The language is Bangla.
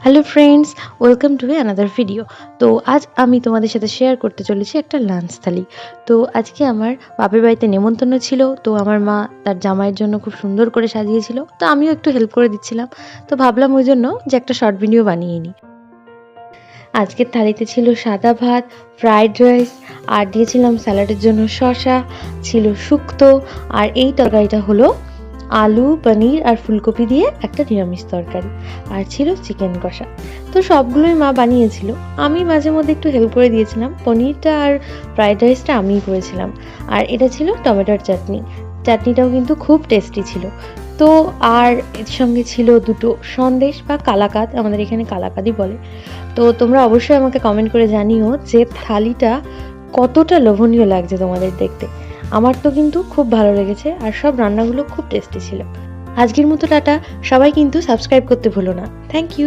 Hello friends, welcome to another video. তো আজ আমি তোমাদের সাথে শেয়ার করতে চলেছি একটা লাঞ্চ থালি। তো আজকে আমার বাপের বাড়িতে নেমন্তন্ন ছিল। তো আমার মা তার জামাইয়ের জন্য খুব সুন্দর করে সাজিয়েছিল। তো আমিও একটু হেল্প করে দিচ্ছিলাম। তো ভাবলাম ওই জন্য যে একটা শর্ট ভিডিও বানিয়ে নিই। আজকের থালিতে ছিল সাদা ভাত, ফ্রাইড রাইস, আর দিয়েছিলাম স্যালাডের জন্য শসা, ছিল শুক্তো, আর এই তরকারিটা হলো আলু, পনির আর ফুলকপি দিয়ে একটা নিরামিষ তরকারি, আর ছিল চিকেন কষা। তো সবগুলোই মা বানিয়েছিল, আমি মাঝে মধ্যে একটু হেল্প করে দিয়েছিলাম। পনিরটা আর ফ্রাইড রাইসটা আমিই করেছিলাম। আর এটা ছিল টমেটোর চাটনি, চাটনিটাও কিন্তু খুব টেস্টি ছিল। তো আর এর সঙ্গে ছিল দুটো সন্দেশ বা কালাকাঁদ, আমাদের এখানে কালাকাঁদই বলে। তো তোমরা অবশ্যই আমাকে কমেন্ট করে জানিও যে থালিটা কতটা লোভনীয় লাগছে তোমাদের দেখতে। আমার তো কিন্তু খুব ভালো লেগেছে, আর সব রান্নাগুলো খুব টেস্টি ছিল। আজকের মতো টাটা। সবাই কিন্তু সাবস্ক্রাইব করতে ভুলো না। Thank you.